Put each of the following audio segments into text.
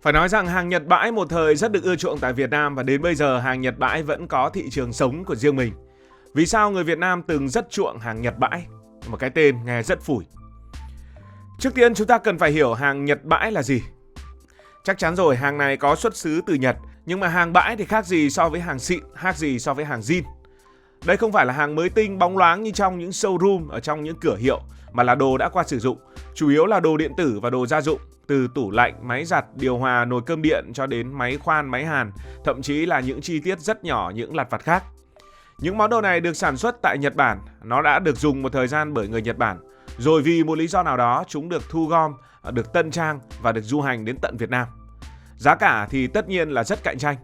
Phải nói rằng hàng Nhật bãi một thời rất được ưa chuộng tại Việt Nam và đến bây giờ hàng Nhật bãi vẫn có thị trường sống của riêng mình. Vì sao người Việt Nam từng rất chuộng hàng Nhật bãi? Một cái tên nghe rất phủi. Trước tiên chúng ta cần phải hiểu hàng Nhật bãi là gì. Chắc chắn rồi, hàng này có xuất xứ từ Nhật, nhưng mà hàng bãi thì khác gì so với hàng xịn, khác gì so với hàng zin. Đây không phải là hàng mới tinh bóng loáng như trong những showroom ở trong những cửa hiệu, mà là đồ đã qua sử dụng, chủ yếu là đồ điện tử và đồ gia dụng, từ tủ lạnh, máy giặt, điều hòa, nồi cơm điện cho đến máy khoan, máy hàn, thậm chí là những chi tiết rất nhỏ, những lặt vặt khác. Những món đồ này được sản xuất tại Nhật Bản, nó đã được dùng một thời gian bởi người Nhật Bản, rồi vì một lý do nào đó chúng được thu gom, được tân trang và được du hành đến tận Việt Nam. Giá cả thì tất nhiên là rất cạnh tranh.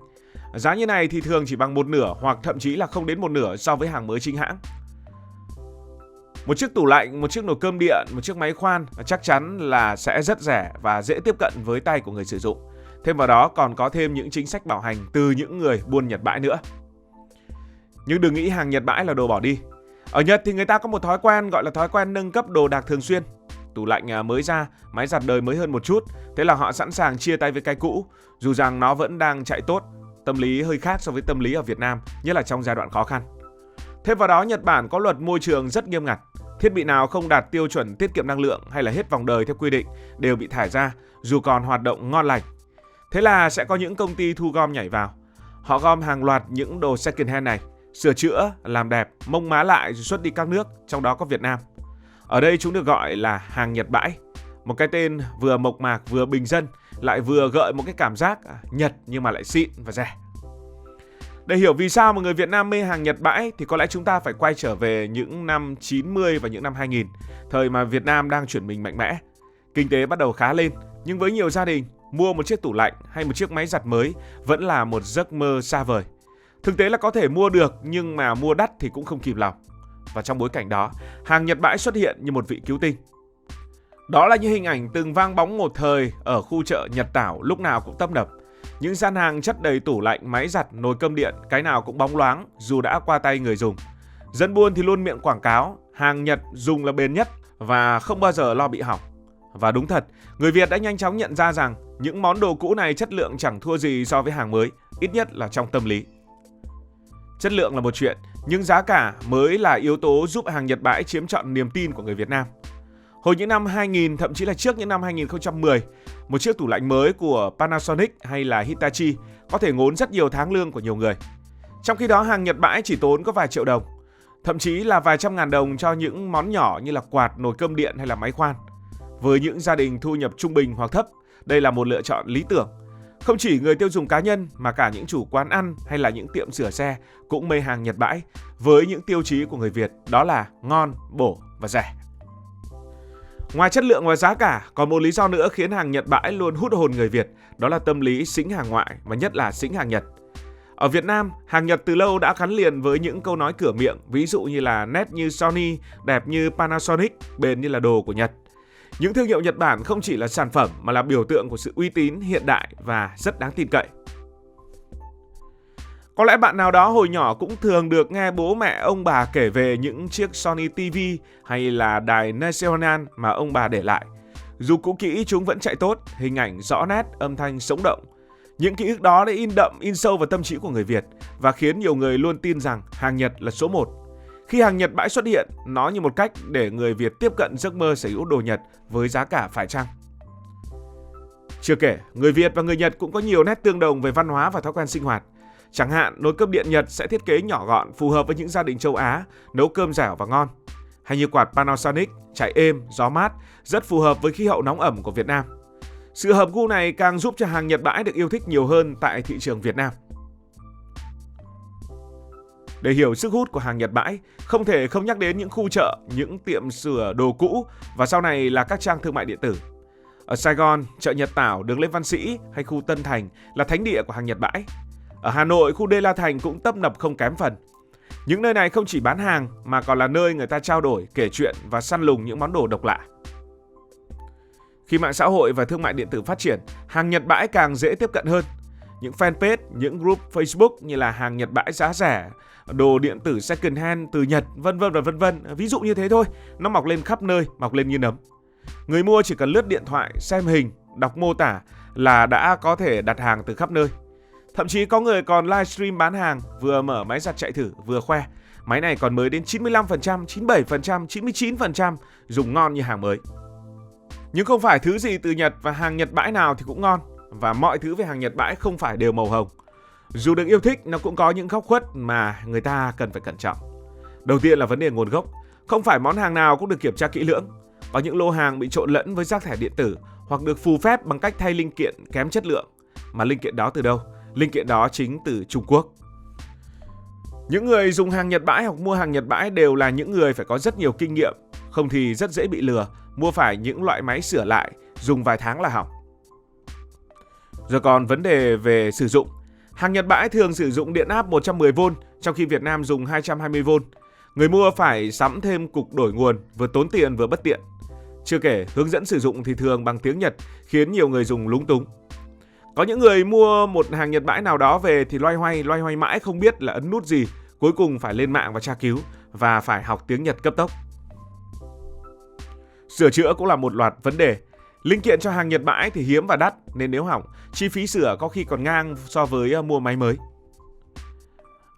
Giá như này thì thường chỉ bằng một nửa hoặc thậm chí là không đến một nửa so với hàng mới chính hãng. Một chiếc tủ lạnh, một chiếc nồi cơm điện, một chiếc máy khoan chắc chắn là sẽ rất rẻ và dễ tiếp cận với tay của người sử dụng. Thêm vào đó còn có thêm những chính sách bảo hành từ những người buôn Nhật bãi nữa. Nhưng đừng nghĩ hàng Nhật bãi là đồ bỏ đi. Ở Nhật thì người ta có một thói quen gọi là thói quen nâng cấp đồ đạc thường xuyên. Tủ lạnh mới ra, máy giặt đời mới hơn một chút, thế là họ sẵn sàng chia tay với cái cũ, dù rằng nó vẫn đang chạy tốt. Tâm lý hơi khác so với tâm lý ở Việt Nam, nhất là trong giai đoạn khó khăn. Thêm vào đó, Nhật Bản có luật môi trường rất nghiêm ngặt. Thiết bị nào không đạt tiêu chuẩn tiết kiệm năng lượng hay là hết vòng đời theo quy định đều bị thải ra, dù còn hoạt động ngon lành. Thế là sẽ có những công ty thu gom nhảy vào. Họ gom hàng loạt những đồ second hand này, sửa chữa, làm đẹp, mông má lại rồi xuất đi các nước, trong đó có Việt Nam. Ở đây chúng được gọi là hàng Nhật bãi. Một cái tên vừa mộc mạc vừa bình dân, lại vừa gợi một cái cảm giác Nhật nhưng mà lại xịn và rẻ. Để hiểu vì sao mà người Việt Nam mê hàng Nhật bãi thì có lẽ chúng ta phải quay trở về những năm 90 và những năm 2000, thời mà Việt Nam đang chuyển mình mạnh mẽ. Kinh tế bắt đầu khá lên, nhưng với nhiều gia đình, mua một chiếc tủ lạnh hay một chiếc máy giặt mới vẫn là một giấc mơ xa vời. Thực tế là có thể mua được nhưng mà mua đắt thì cũng không kìm lòng. Và trong bối cảnh đó, hàng Nhật bãi xuất hiện như một vị cứu tinh. Đó là những hình ảnh từng vang bóng một thời ở khu chợ Nhật Tảo lúc nào cũng tấp nập. Những gian hàng chất đầy tủ lạnh, máy giặt, nồi cơm điện, cái nào cũng bóng loáng dù đã qua tay người dùng. Dân buôn thì luôn miệng quảng cáo, hàng Nhật dùng là bền nhất và không bao giờ lo bị hỏng. Và đúng thật, người Việt đã nhanh chóng nhận ra rằng những món đồ cũ này chất lượng chẳng thua gì so với hàng mới, ít nhất là trong tâm lý. Chất lượng là một chuyện, nhưng giá cả mới là yếu tố giúp hàng Nhật bãi chiếm trọn niềm tin của người Việt Nam. Hồi những năm 2000, thậm chí là trước những năm 2010, một chiếc tủ lạnh mới của Panasonic hay là Hitachi có thể ngốn rất nhiều tháng lương của nhiều người. Trong khi đó hàng Nhật bãi chỉ tốn có vài triệu đồng, thậm chí là vài trăm ngàn đồng cho những món nhỏ như là quạt, nồi cơm điện hay là máy khoan. Với những gia đình thu nhập trung bình hoặc thấp, đây là một lựa chọn lý tưởng. Không chỉ người tiêu dùng cá nhân mà cả những chủ quán ăn hay là những tiệm sửa xe cũng mê hàng Nhật bãi với những tiêu chí của người Việt, đó là ngon, bổ và rẻ. Ngoài chất lượng và giá cả, còn một lý do nữa khiến hàng Nhật bãi luôn hút hồn người Việt, đó là tâm lý sính hàng ngoại và nhất là sính hàng Nhật. Ở Việt Nam, hàng Nhật từ lâu đã gắn liền với những câu nói cửa miệng, ví dụ như là nét như Sony, đẹp như Panasonic, bền như là đồ của Nhật. Những thương hiệu Nhật Bản không chỉ là sản phẩm mà là biểu tượng của sự uy tín, hiện đại và rất đáng tin cậy. Có lẽ bạn nào đó hồi nhỏ cũng thường được nghe bố mẹ ông bà kể về những chiếc Sony TV hay là đài National mà ông bà để lại. Dù cũ kỹ chúng vẫn chạy tốt, hình ảnh rõ nét, âm thanh sống động. Những ký ức đó đã in đậm, in sâu vào tâm trí của người Việt và khiến nhiều người luôn tin rằng hàng Nhật là số 1. Khi hàng Nhật bãi xuất hiện, nó như một cách để người Việt tiếp cận giấc mơ sở hữu đồ Nhật với giá cả phải chăng. Chưa kể, người Việt và người Nhật cũng có nhiều nét tương đồng về văn hóa và thói quen sinh hoạt. Chẳng hạn, nồi cơm điện Nhật sẽ thiết kế nhỏ gọn, phù hợp với những gia đình châu Á, nấu cơm dẻo và ngon. Hay như quạt Panasonic, chạy êm, gió mát, rất phù hợp với khí hậu nóng ẩm của Việt Nam. Sự hợp gu này càng giúp cho hàng Nhật bãi được yêu thích nhiều hơn tại thị trường Việt Nam. Để hiểu sức hút của hàng Nhật bãi, không thể không nhắc đến những khu chợ, những tiệm sửa đồ cũ và sau này là các trang thương mại điện tử. Ở Sài Gòn, chợ Nhật Tảo, đường Lê Văn Sĩ hay khu Tân Thành là thánh địa của hàng Nhật bãi. Ở Hà Nội, khu Đê La Thành cũng tấp nập không kém phần. Những nơi này không chỉ bán hàng mà còn là nơi người ta trao đổi, kể chuyện và săn lùng những món đồ độc lạ. Khi mạng xã hội và thương mại điện tử phát triển, hàng Nhật bãi càng dễ tiếp cận hơn. Những fanpage, những group Facebook như là hàng Nhật bãi giá rẻ, đồ điện tử second hand từ Nhật, vân vân và vân vân. Ví dụ như thế thôi, nó mọc lên khắp nơi, mọc lên như nấm. Người mua chỉ cần lướt điện thoại, xem hình, đọc mô tả là đã có thể đặt hàng từ khắp nơi. Thậm chí có người còn livestream bán hàng, vừa mở máy giặt chạy thử vừa khoe máy này còn mới đến 95%, 97%, 99% dùng ngon như hàng mới. Nhưng không phải thứ gì từ Nhật và hàng Nhật bãi nào thì cũng ngon, và mọi thứ về hàng Nhật bãi không phải đều màu hồng. Dù được yêu thích, nó cũng có những góc khuất mà người ta cần phải cẩn trọng. Đầu tiên là vấn đề nguồn gốc. Không phải món hàng nào cũng được kiểm tra kỹ lưỡng. Có những lô hàng bị trộn lẫn với rác thải điện tử hoặc được phù phép bằng cách thay linh kiện kém chất lượng. Mà linh kiện đó từ đâu? Linh kiện đó chính từ Trung Quốc. Những người dùng hàng Nhật bãi hoặc mua hàng Nhật bãi đều là những người phải có rất nhiều kinh nghiệm, không thì rất dễ bị lừa, mua phải những loại máy sửa lại, dùng vài tháng là hỏng. Rồi còn vấn đề về sử dụng. Hàng Nhật bãi thường sử dụng điện áp 110V, trong khi Việt Nam dùng 220V. Người mua phải sắm thêm cục đổi nguồn, vừa tốn tiền vừa bất tiện. Chưa kể, hướng dẫn sử dụng thì thường bằng tiếng Nhật, khiến nhiều người dùng lúng túng. Có những người mua một hàng Nhật bãi nào đó về thì loay hoay mãi không biết là ấn nút gì, cuối cùng phải lên mạng và tra cứu và phải học tiếng Nhật cấp tốc. Sửa chữa cũng là một loạt vấn đề. Linh kiện cho hàng Nhật bãi thì hiếm và đắt, nên nếu hỏng, chi phí sửa có khi còn ngang so với mua máy mới.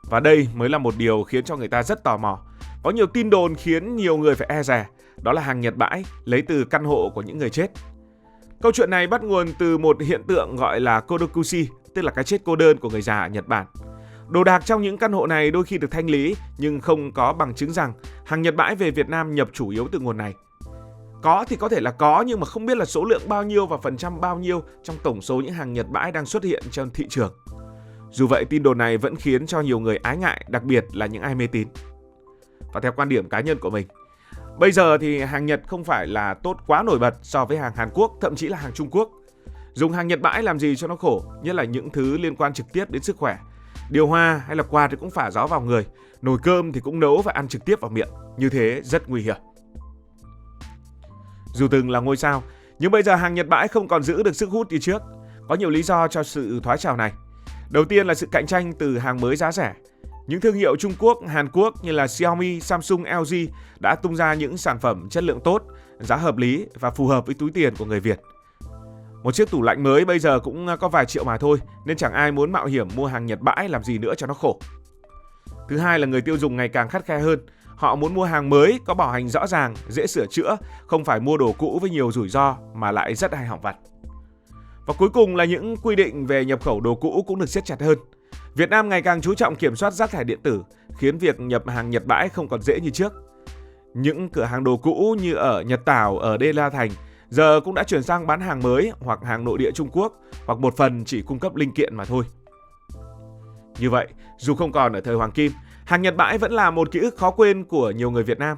Và đây mới là một điều khiến cho người ta rất tò mò. Có nhiều tin đồn khiến nhiều người phải e dè, đó là hàng Nhật bãi lấy từ căn hộ của những người chết. Câu chuyện này bắt nguồn từ một hiện tượng gọi là kodokushi, tức là cái chết cô đơn của người già ở Nhật Bản. Đồ đạc trong những căn hộ này đôi khi được thanh lý, nhưng không có bằng chứng rằng hàng Nhật bãi về Việt Nam nhập chủ yếu từ nguồn này. Có thì có thể là có, nhưng mà không biết là số lượng bao nhiêu và phần trăm bao nhiêu trong tổng số những hàng Nhật bãi đang xuất hiện trên thị trường. Dù vậy, tin đồn này vẫn khiến cho nhiều người ái ngại, đặc biệt là những ai mê tín. Và theo quan điểm cá nhân của mình, bây giờ thì hàng Nhật không phải là tốt quá nổi bật so với hàng Hàn Quốc, thậm chí là hàng Trung Quốc. Dùng hàng Nhật bãi làm gì cho nó khổ, nhất là những thứ liên quan trực tiếp đến sức khỏe. Điều hòa hay là quạt thì cũng phả gió vào người, nồi cơm thì cũng nấu và ăn trực tiếp vào miệng. Như thế rất nguy hiểm. Dù từng là ngôi sao, nhưng bây giờ hàng Nhật bãi không còn giữ được sức hút như trước. Có nhiều lý do cho sự thoái trào này. Đầu tiên là sự cạnh tranh từ hàng mới giá rẻ. Những thương hiệu Trung Quốc, Hàn Quốc như là Xiaomi, Samsung, LG đã tung ra những sản phẩm chất lượng tốt, giá hợp lý và phù hợp với túi tiền của người Việt. Một chiếc tủ lạnh mới bây giờ cũng có vài triệu mà thôi, nên chẳng ai muốn mạo hiểm mua hàng Nhật bãi làm gì nữa cho nó khổ. Thứ hai là người tiêu dùng ngày càng khắt khe hơn. Họ muốn mua hàng mới, có bảo hành rõ ràng, dễ sửa chữa, không phải mua đồ cũ với nhiều rủi ro mà lại rất hay hỏng vặt. Và cuối cùng là những quy định về nhập khẩu đồ cũ cũng được siết chặt hơn. Việt Nam ngày càng chú trọng kiểm soát rác thải điện tử, khiến việc nhập hàng Nhật bãi không còn dễ như trước. Những cửa hàng đồ cũ như ở Nhật Tảo, ở Đê La Thành giờ cũng đã chuyển sang bán hàng mới hoặc hàng nội địa Trung Quốc, hoặc một phần chỉ cung cấp linh kiện mà thôi. Như vậy, dù không còn ở thời Hoàng Kim, hàng Nhật bãi vẫn là một ký ức khó quên của nhiều người Việt Nam.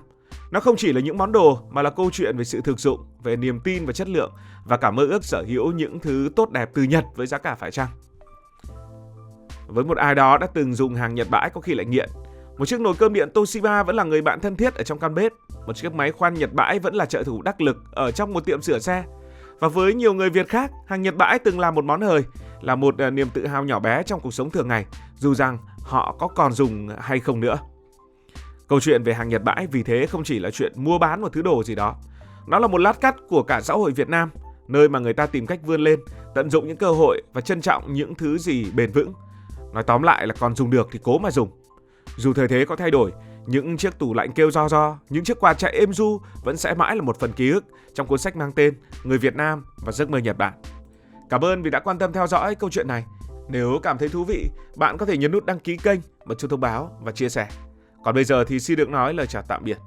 Nó không chỉ là những món đồ mà là câu chuyện về sự thực dụng, về niềm tin và chất lượng, và cả mơ ước sở hữu những thứ tốt đẹp từ Nhật với giá cả phải chăng. Với một ai đó đã từng dùng hàng Nhật bãi có khi lại nghiện. Một chiếc nồi cơm điện Toshiba vẫn là người bạn thân thiết ở trong căn bếp. Một chiếc máy khoan Nhật bãi vẫn là trợ thủ đắc lực ở trong một tiệm sửa xe. Và với nhiều người Việt khác, hàng Nhật bãi từng là một món hời, là một niềm tự hào nhỏ bé trong cuộc sống thường ngày, dù rằng họ có còn dùng hay không nữa. Câu chuyện về hàng Nhật bãi vì thế không chỉ là chuyện mua bán một thứ đồ gì đó. Nó là một lát cắt của cả xã hội Việt Nam, nơi mà người ta tìm cách vươn lên, tận dụng những cơ hội và trân trọng những thứ gì bền vững. Nói tóm lại là còn dùng được thì cố mà dùng. Dù thời thế có thay đổi, những chiếc tủ lạnh kêu ro, những chiếc quạt chạy êm ru vẫn sẽ mãi là một phần ký ức trong cuốn sách mang tên Người Việt Nam và Giấc mơ Nhật Bản. Cảm ơn vì đã quan tâm theo dõi câu chuyện này. Nếu cảm thấy thú vị, bạn có thể nhấn nút đăng ký kênh, bật chuông thông báo và chia sẻ. Còn bây giờ thì xin được nói lời chào tạm biệt.